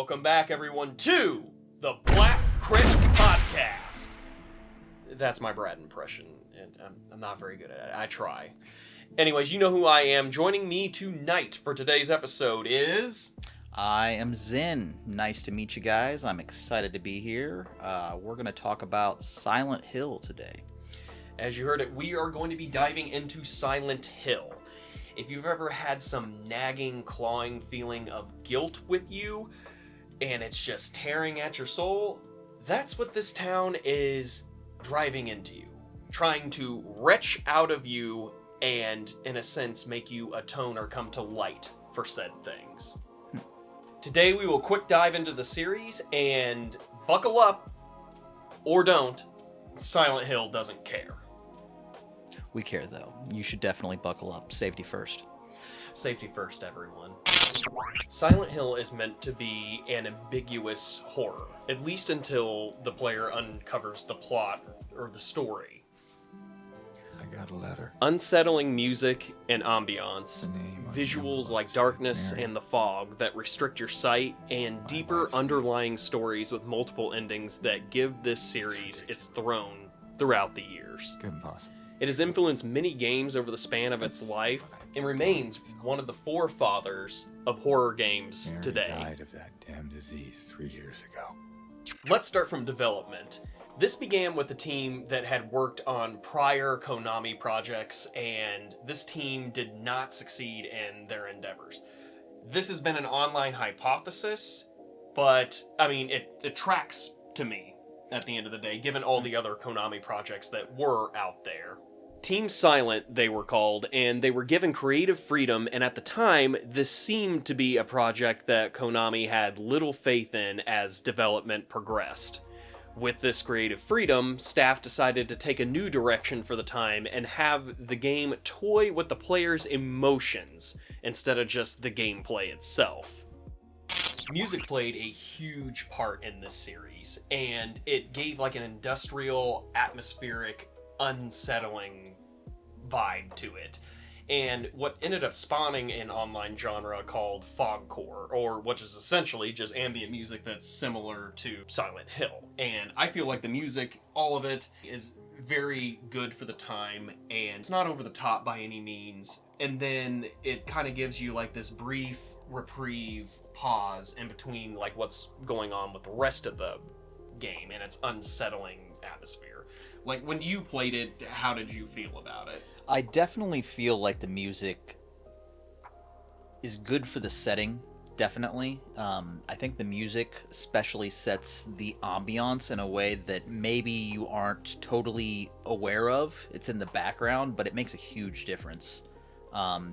welcome back, everyone, to the Black Crit Podcast. That's my Brad impression, and I'm not very good at it. I try. Anyways, you know who I am. Joining me tonight for today's episode is... I am Zen. Nice to meet you guys. I'm excited to be here. We're going to talk about Silent Hill today. As you heard it, we are going to be diving into Silent Hill. If you've ever had some nagging, clawing feeling of guilt with you, and it's just tearing at your soul, that's what this town is driving into you. Trying to retch out of you and, in a sense, make you atone or come to light for said things. Today we will quick dive into the series, and buckle up, or don't, Silent Hill doesn't care. We care, though. You should definitely buckle up. Safety first. Safety first, everyone. Silent Hill is meant to be an ambiguous horror, at least until the player uncovers the plot or the story. I got a letter. Unsettling music and ambiance, visuals like darkness and the fog that restrict your sight, and deeper underlying stories with multiple endings that give this series its throne throughout the years. Impossible. It has influenced many games over the span of its life and remains one of the forefathers of horror games Mary today. died of that damn disease 3 years ago. Let's start from development. This began with a team that had worked on prior Konami projects, and this team did not succeed in their endeavors. This has been an online hypothesis, but, I mean, it tracks to me at the end of the day, given all the other Konami projects that were out there. Team Silent, they were called, and they were given creative freedom, and at the time, this seemed to be a project that Konami had little faith in as development progressed. With this creative freedom, staff decided to take a new direction for the time and have the game toy with the player's emotions instead of just the gameplay itself. Music played a huge part in this series, and it gave like an industrial, atmospheric, unsettling vibe to it. And what ended up spawning an online genre called fogcore, or which is essentially just ambient music that's similar to Silent Hill. And I feel like the music, all of it, is very good for the time, and it's not over the top by any means. And then it kind of gives you like this brief reprieve pause in between like what's going on with the rest of the game and its unsettling atmosphere. Like when you played it, how did you feel about it? I definitely feel like the music is good for the setting, definitely. I think the music especially sets the ambiance in a way that maybe you aren't totally aware of. It's in the background, but it makes a huge difference.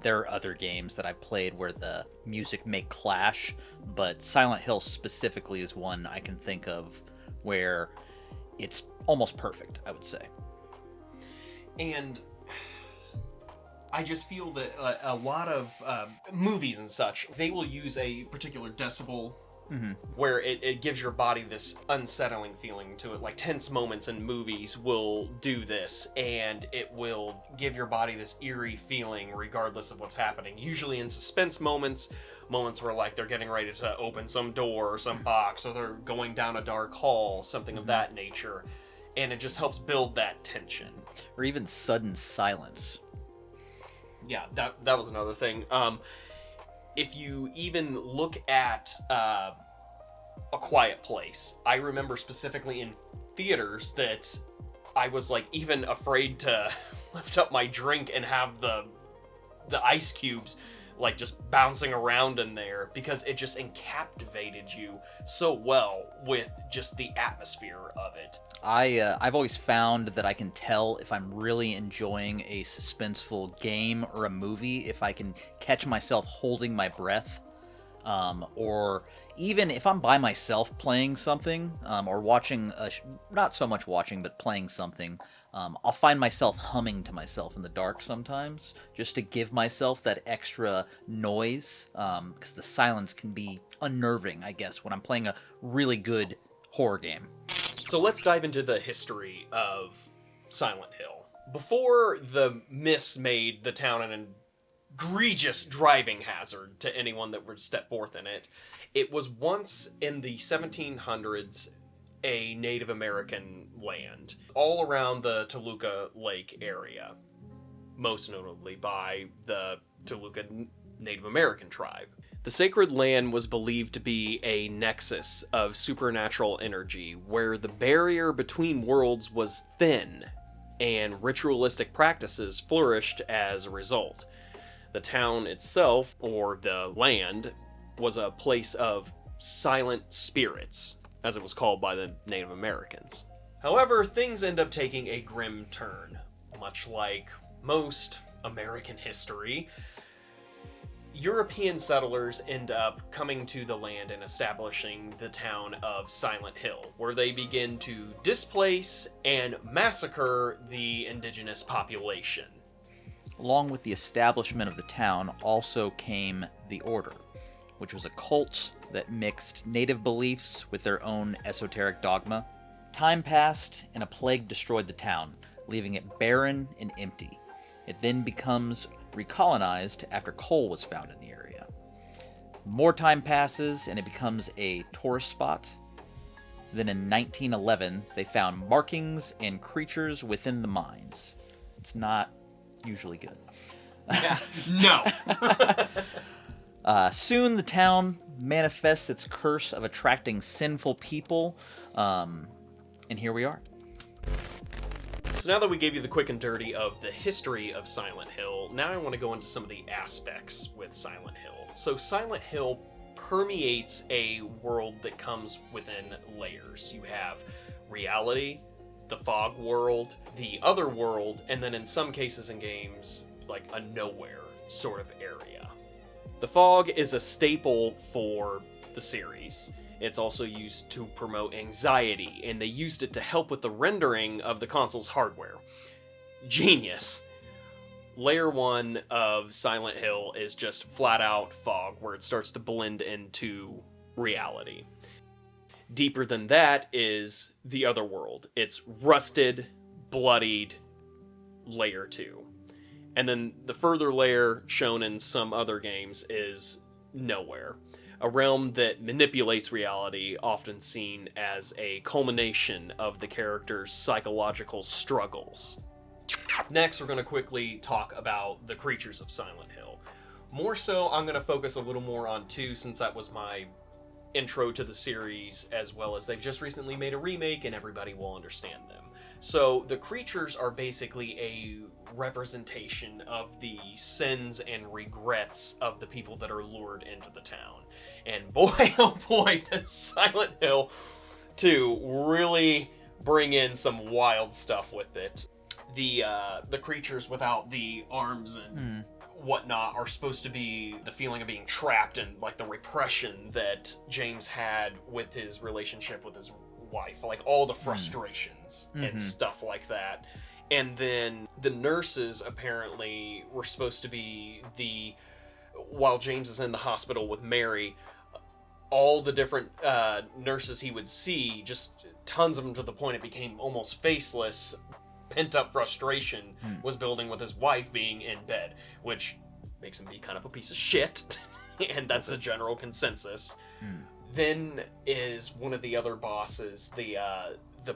There are other games that I've played where the music may clash, but Silent Hill specifically is one I can think of where it's almost perfect, I would say. And I just feel that a lot of movies and such, they will use a particular decibel where it gives your body this unsettling feeling to it. Like tense moments in movies will do this, and it will give your body this eerie feeling regardless of what's happening. Usually in suspense moments where like they're getting ready to open some door or some box, or they're going down a dark hall, something of that nature. And it just helps build that tension. Or even sudden silence. Yeah, that was another thing. If you even look at A Quiet Place, I remember specifically in theaters that I was like even afraid to lift up my drink and have the ice cubes like just bouncing around in there, because it just encaptivated you so well with just the atmosphere of it. I've always found that I can tell if I'm really enjoying a suspenseful game or a movie if I can catch myself holding my breath, or even if I'm by myself playing something, or watching, not so much watching, but playing something, I'll find myself humming to myself in the dark sometimes, just to give myself that extra noise, because the silence can be unnerving, I guess, when I'm playing a really good horror game. So let's dive into the history of Silent Hill. Before the mists made the town an egregious driving hazard to anyone that would step forth in it. It was once in the 1700s a Native American land, all around the Toluca Lake area, most notably by the Toluca Native American tribe. The sacred land was believed to be a nexus of supernatural energy where the barrier between worlds was thin and ritualistic practices flourished as a result. The town itself, or the land, was a place of silent spirits, as it was called by the Native Americans. However, things end up taking a grim turn. Much like most American history, European settlers end up coming to the land and establishing the town of Silent Hill, where they begin to displace and massacre the indigenous population. Along with the establishment of the town also came the Order, which was a cult that mixed native beliefs with their own esoteric dogma. Time passed, and a plague destroyed the town, leaving it barren and empty. It then becomes recolonized after coal was found in the area. More time passes, and it becomes a tourist spot. Then in 1911, they found markings and creatures within the mines. It's not usually good. Yeah, no. Soon the town manifests its curse of attracting sinful people, and here we are. So now that we gave you the quick and dirty of the history of Silent Hill, now I want to go into some of the aspects with Silent Hill. So Silent Hill permeates a world that comes within layers. You have reality, the fog world, the other world, and then in some cases in games, like a nowhere sort of area. The fog is a staple for the series. It's also used to promote anxiety, and they used it to help with the rendering of the console's hardware. Genius. Layer 1 of Silent Hill is just flat out fog, where it starts to blend into reality. Deeper than that is the other world. It's rusted, bloodied Layer 2. And then the further layer shown in some other games is nowhere. A realm that manipulates reality, often seen as a culmination of the character's psychological struggles. Next, we're going to quickly talk about the creatures of Silent Hill. More so, I'm going to focus a little more on 2, since that was my intro to the series, as well as they've just recently made a remake and everybody will understand them. So the creatures are basically a representation of the sins and regrets of the people that are lured into the town. And boy, oh boy, does Silent Hill 2 really bring in some wild stuff with it. The creatures without the arms and whatnot are supposed to be the feeling of being trapped and like the repression that James had with his relationship with his wife, like all the frustrations and stuff like that. And then the nurses apparently were supposed to be while James is in the hospital with Mary, all the different nurses he would see, just tons of them, to the point it became almost faceless. Pent-up frustration was building with his wife being in bed, which makes him be kind of a piece of shit, and that's the general consensus. Then is one of the other bosses, the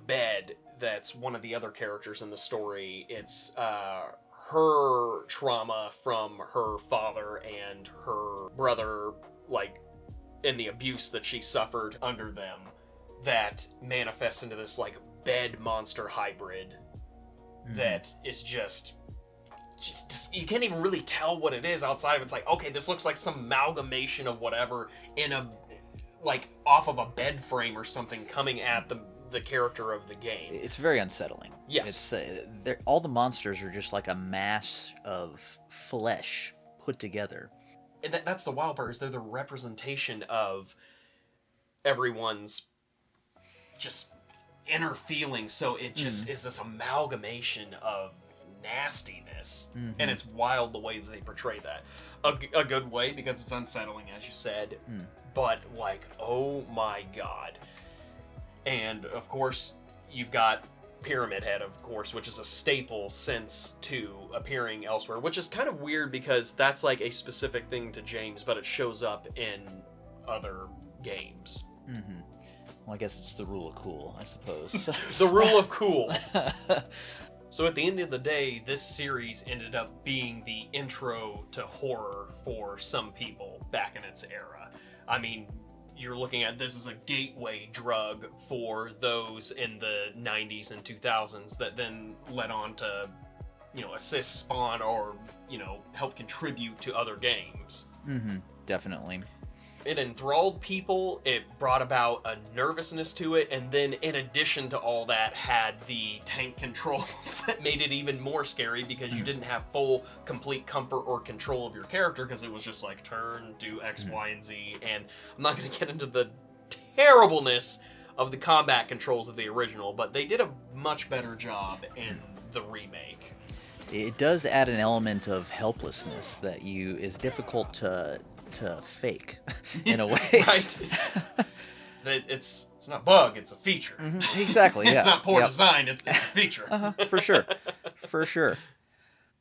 bed, that's one of the other characters in the story. It's her trauma from her father and her brother, like, in the abuse that she suffered under them, that manifests into this, like, bed monster hybrid that is just you can't even really tell what it is outside of it's like, okay, this looks like some amalgamation of whatever in a, like, off of a bed frame or something coming at the character of the game. It's very unsettling. Yes. It's all the monsters are just like a mass of flesh put together. And that's the wild part, is they're the representation of everyone's just inner feelings, so it just is this amalgamation of nastiness, and it's wild the way that they portray that. A good way, because it's unsettling, as you said, but, like, oh my god. And, of course, you've got Pyramid Head, of course, which is a staple since 2 appearing elsewhere, which is kind of weird because that's like a specific thing to James, but it shows up in other games. Mm-hmm. Well, I guess it's the rule of cool, I suppose. The rule of cool. So at the end of the day, this series ended up being the intro to horror for some people back in its era. I mean, you're looking at this as a gateway drug for those in the 90s and 2000s that then led on to, assist, spawn, or, help contribute to other games. Mm-hmm. Definitely. It enthralled people, it brought about a nervousness to it, and then in addition to all that had the tank controls that made it even more scary because you didn't have full, complete comfort or control of your character because it was just like turn, do X, Y, and Z, and I'm not going to get into the terribleness of the combat controls of the original, but they did a much better job in the remake. It does add an element of helplessness that is difficult to fake in a way. Right. It's not bug, it's a feature. Mm-hmm. Exactly. It's yeah. not poor design, it's a feature. For sure.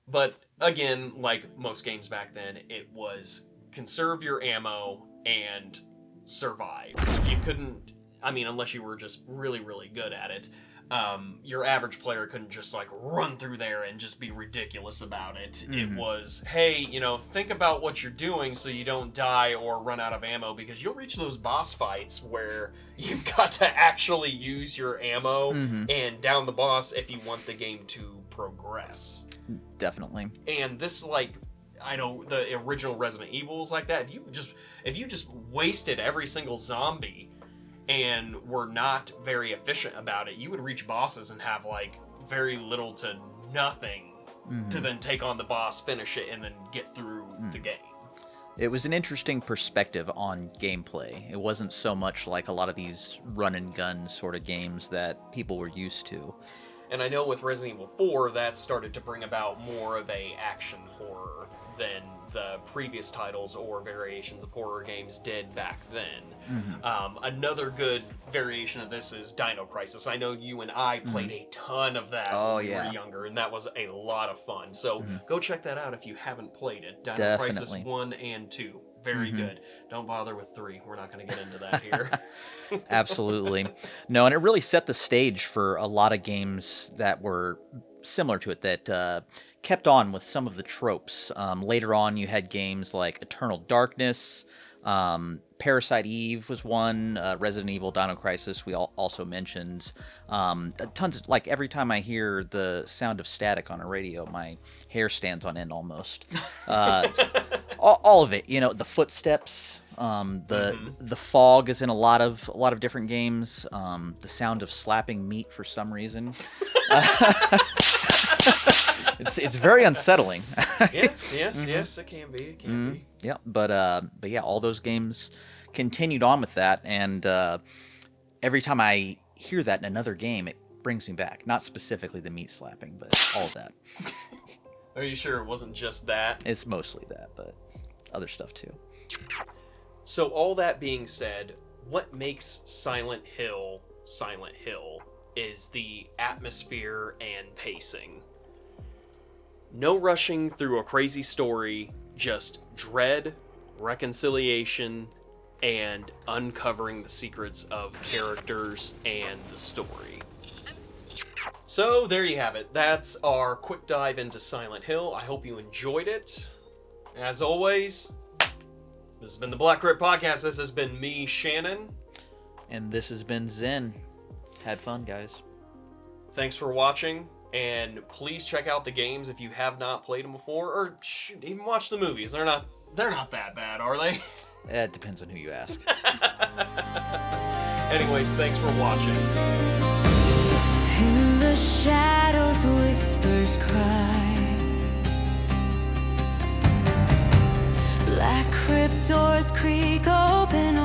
But again, like most games back then, it was conserve your ammo and survive. You couldn't, unless you were just really, really good at it, your average player couldn't just like run through there and just be ridiculous about it. Mm-hmm. It was, hey, think about what you're doing so you don't die or run out of ammo, because you'll reach those boss fights where you've got to actually use your ammo and down the boss if you want the game to progress. Definitely. And this, like, I know the original Resident Evil was like that. If you just wasted every single zombie and were not very efficient about it, you would reach bosses and have like very little to nothing to then take on the boss, finish it, and then get through the game. It was an interesting perspective on gameplay. It wasn't so much like a lot of these run and gun sort of games that people were used to. And I know with Resident Evil 4, that started to bring about more of a action horror than the previous titles or variations of horror games did back then. Another good variation of this is Dino Crisis. I know you and I played a ton of that when we were younger, and that was a lot of fun. So go check that out if you haven't played it. Dino Crisis 1 and 2. Very good. Don't bother with 3. We're not going to get into that here. Absolutely. No, and it really set the stage for a lot of games that were similar to it that kept on with some of the tropes. Later on, you had games like Eternal Darkness, Parasite Eve was one, Resident Evil, Dino Crisis we also mentioned. Tons of, like, every time I hear the sound of static on a radio, my hair stands on end almost. All of it, the footsteps, the fog is in a lot of different games. The sound of slapping meat for some reason. It's very unsettling. Yes, it can be. It can be. Yeah, but yeah, all those games continued on with that, and every time I hear that in another game, it brings me back. Not specifically the meat slapping, but all of that. Are you sure it wasn't just that? It's mostly that, but other stuff too. So all that being said, what makes Silent Hill is the atmosphere and pacing. No rushing through a crazy story, just dread, reconciliation, and uncovering the secrets of characters and the story. So there you have it. That's our quick dive into Silent Hill. I hope you enjoyed it. As always, this has been the Black Crypt Podcast. This has been me, Shannon. And this has been Zen. Had fun, guys. Thanks for watching. And please check out the games if you have not played them before, or even watch the movies. They're not that bad, are they? It depends on who you ask. Anyways, thanks for watching. In the shadows, whispers cry. Black crypt doors creak open.